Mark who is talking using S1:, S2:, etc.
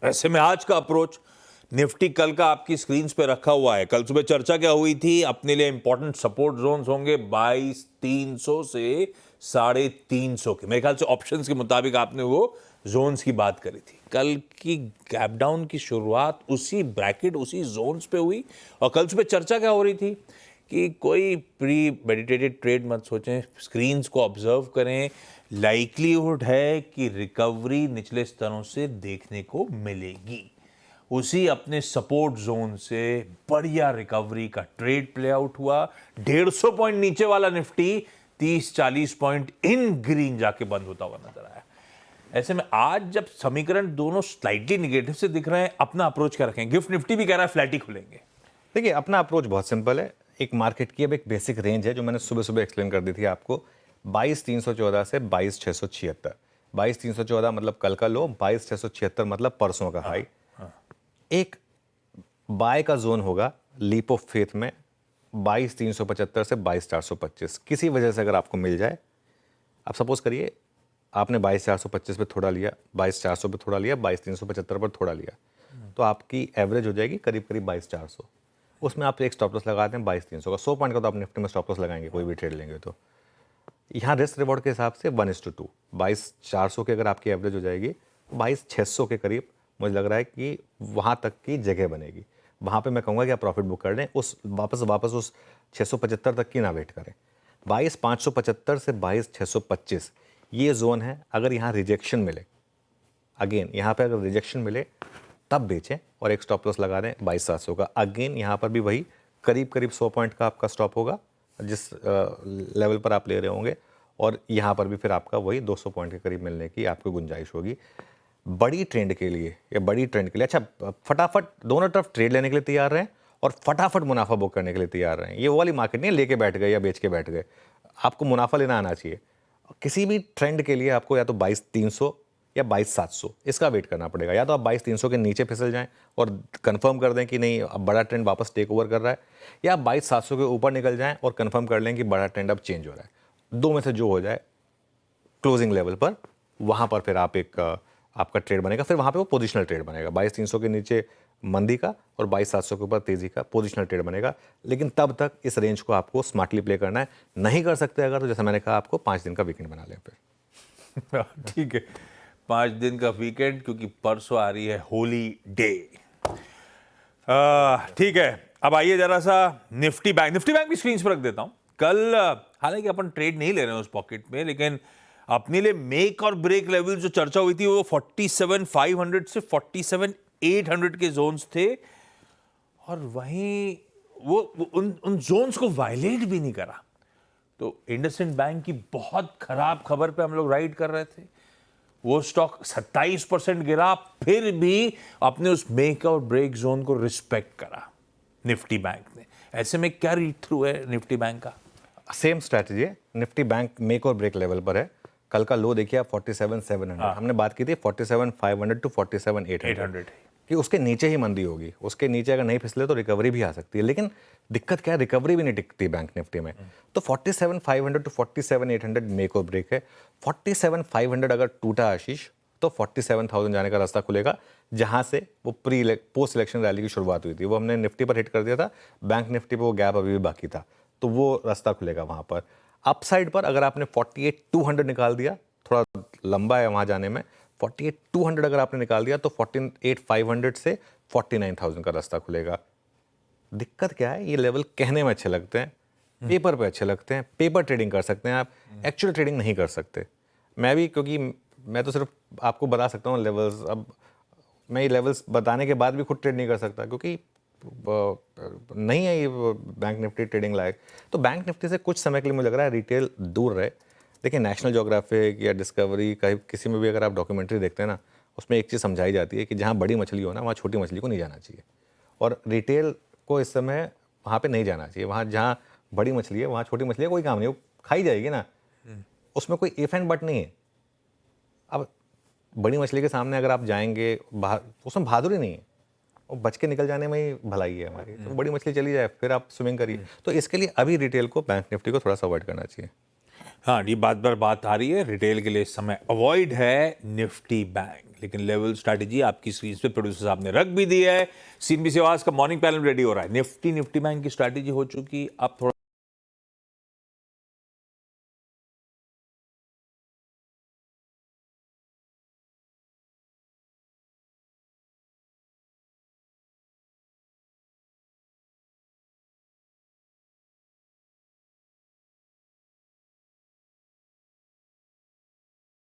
S1: ऐसे में आज का अप्रोच, निफ्टी कल का आपकी स्क्रीन पे रखा हुआ है। कल सुबह चर्चा क्या हुई थी, अपने लिए इंपॉर्टेंट सपोर्ट जोन्स होंगे 22,300 से 350 के, मेरे ख्याल से ऑप्शंस के मुताबिक आपने वो जोन्स की बात करी थी। कल की गैप डाउन की शुरुआत उसी ब्रैकेट, उसी जोन्स पे हुई। और कल सुबह चर्चा क्या हो रही थी कि कोई प्री मेडिटेटेड ट्रेड मत सोचें, स्क्रीन्स को ऑब्जर्व करें। लाइक्लीहुड है कि रिकवरी निचले स्तरों से देखने को मिलेगी। उसी अपने सपोर्ट जोन से बढ़िया रिकवरी का ट्रेड प्ले आउट हुआ। 150 पॉइंट नीचे वाला निफ्टी 30-40 पॉइंट इन ग्रीन जाके बंद होता हुआ नजर आया। ऐसे में आज जब समीकरण दोनों स्लाइटली निगेटिव से दिख रहे हैं, अपना अप्रोच क्या रखें? गिफ्ट निफ्टी भी कह रहा है फ्लैट ही खुलेंगे।
S2: देखिए, अपना अप्रोच बहुत सिंपल है। एक मार्केट की अब एक बेसिक रेंज है जो मैंने सुबह सुबह एक्सप्लेन कर दी थी आपको, 22,314 से 22,676। 22,314 मतलब कल का लो, 22,676 मतलब परसों का हाई। एक बाय का जोन होगा लीप ऑफ फेथ में 22,375 से 22,425। किसी वजह से अगर आपको मिल जाए, आप सपोज करिए आपने 22,425 पे थोड़ा लिया, 22,400 पे थोड़ा लिया, 22,375 पर थोड़ा लिया, तो आपकी एवरेज हो जाएगी करीब करीब 22,400। उसमें आप एक स्टॉप लॉस लगाते हैं 22,300 का। 100 पॉइंट का तो आप निफ्टी में स्टॉप लॉस लगाएंगे कोई भी ट्रेड लेंगे तो। यहाँ रिस्क रिवॉर्ड के हिसाब से 1:2, 22,400 की अगर आपकी एवरेज हो जाएगी, 22,600 के करीब मुझे लग रहा है कि वहाँ तक की जगह बनेगी। वहाँ पे मैं कहूँगा कि आप प्रॉफिट बुक कर लें, उस वापस उस 675 तक की ना वेट करें। 22,575 से 22,625 ये जोन है। अगर यहाँ रिजेक्शन मिले, अगेन यहाँ पे अगर रिजेक्शन मिले तब बेचें और एक स्टॉप लॉस लगा दें 22,700 का। अगेन यहाँ पर भी वही करीब करीब 100 पॉइंट का आपका स्टॉप होगा जिस लेवल पर आप ले रहे होंगे, और यहाँ पर भी फिर आपका वही 200 पॉइंट के करीब मिलने की आपको गुंजाइश होगी। बड़ी ट्रेंड के लिए या बड़ी ट्रेंड के लिए अच्छा फटाफट दोनों तरफ ट्रेड लेने के लिए तैयार रहें और फटाफट मुनाफा बुक करने के लिए तैयार रहें। ये वो वाली मार्केट नहीं है लेके बैठ गए या बेच के बैठ गए, आपको मुनाफा लेना आना चाहिए। किसी भी ट्रेंड के लिए आपको या तो 22,300 या 22,700 इसका वेट करना पड़ेगा। या तो आप 22,300 के नीचे फिसल जाएं और कंफर्म कर दें कि नहीं अब बड़ा ट्रेंड वापस टेक ओवर कर रहा है, या आप 22,700 के ऊपर निकल जाएं और कंफर्म कर लें कि बड़ा ट्रेंड अब चेंज हो रहा है। दो में से जो हो जाए क्लोजिंग लेवल पर, वहाँ पर फिर आप एक आपका ट्रेड बनेगा। फिर वहाँ पे वो पोजिशनल ट्रेड बनेगा। 22,300 के नीचे मंदी का और 22,700 के ऊपर तेजी का पोजिशनल ट्रेड बनेगा। लेकिन तब तक इस रेंज को आपको स्मार्टली प्ले करना है। नहीं कर सकते अगर, तो जैसे मैंने कहा, आपको 5 दिन का वीकेंड बना लें फिर।
S1: ठीक है, 5 दिन का वीकेंड, क्योंकि परसों आ रही है होली डे। ठीक है, अब आइए जरा सा निफ्टी बैंक भी स्क्रीन पर रख देता हूं। कल हालांकि अपन ट्रेड नहीं ले रहे हैं उस पॉकेट में, लेकिन अपने लिए मेक और ब्रेक लेवल जो चर्चा हुई थी वो 47,500 से 47,800 के जोन्स थे, और वहीं वो उन जोन्स को वायलेट भी नहीं करा। तो इंडसइंड बैंक की बहुत खराब खबर पे हम लोग राइड कर रहे थे। वो स्टॉक 27% गिरा, फिर भी अपने उस मेक और ब्रेक जोन को रिस्पेक्ट करा निफ्टी बैंक ने। ऐसे में क्या रीड थ्रू है निफ्टी बैंक का?
S2: सेम स्ट्रैटेजी है। निफ्टी बैंक मेक और ब्रेक लेवल पर है। कल का लो देखिए आप 47,700, हमने बात की थी 47,500 टू 47,800 कि उसके नीचे ही मंदी होगी। उसके नीचे अगर नहीं फिसले तो रिकवरी भी आ सकती है, लेकिन दिक्कत क्या है, रिकवरी भी नहीं टिकती बैंक निफ्टी में। तो 47,500 टू 47,800 मेक और ब्रेक है। 47,500 अगर टूटा आशीष तो 47,000 जाने का रास्ता खुलेगा, जहां से वो पोस्ट इलेक्शन रैली की शुरुआत हुई थी। वो हमने निफ्टी पर हिट कर दिया था, बैंक निफ्टी पर वो गैप अभी भी बाकी था, तो वो रास्ता खुलेगा वहां पर। अपसाइड पर अगर आपने 48,200 निकाल दिया, थोड़ा लंबा है वहां जाने में, 48,200 अगर आपने निकाल दिया तो 48,500 से 49,000 का रास्ता खुलेगा। दिक्कत क्या है, ये लेवल कहने में अच्छे लगते हैं, पेपर पे अच्छे लगते हैं, पेपर ट्रेडिंग कर सकते हैं आप, एक्चुअल ट्रेडिंग नहीं कर सकते। मैं भी, क्योंकि मैं तो सिर्फ आपको बता सकता हूँ लेवल्स। अब मैं ये लेवल्स बताने के बाद भी खुद ट्रेड नहीं कर सकता, क्योंकि नहीं है ये बैंक निफ्टी ट्रेडिंग लायक। तो बैंक निफ्टी से कुछ समय के लिए मुझे लग रहा है रिटेल दूर रहे। देखिए, नेशनल ज्योग्राफिक या डिस्कवरी का किसी में भी अगर आप डॉक्यूमेंट्री देखते हैं ना, उसमें एक चीज़ समझाई जाती है कि जहाँ बड़ी मछली हो ना, वहाँ छोटी मछली को नहीं जाना चाहिए। और रिटेल को इस समय वहाँ पे नहीं जाना चाहिए। वहाँ जहाँ बड़ी मछली है वहाँ छोटी मछली है, कोई काम नहीं, वो खाई जाएगी ना, उसमें कोई इफ एंड बट नहीं है। अब बड़ी मछली के सामने अगर आप जाएंगे, उसमें बहादुरी नहीं है, वो बच के निकल जाने में ही भलाई है हमारी। तो बड़ी मछली चली जाए फिर आप स्विमिंग करिए। तो इसके लिए अभी रिटेल को बैंक निफ्टी को थोड़ा सा अवॉइड करना चाहिए।
S1: हाँ, ये बात पर बात आ रही है, रिटेल के लिए इस समय अवॉइड है निफ्टी बैंक, लेकिन लेवल स्ट्रैटेजी आपकी स्क्रीन पे प्रोड्यूसर साहब ने रख भी दी है। सीएनबी सेवाज का मॉर्निंग पैनल रेडी हो रहा है। निफ्टी बैंक की स्ट्रैटेजी हो चुकी, अब थोड़ा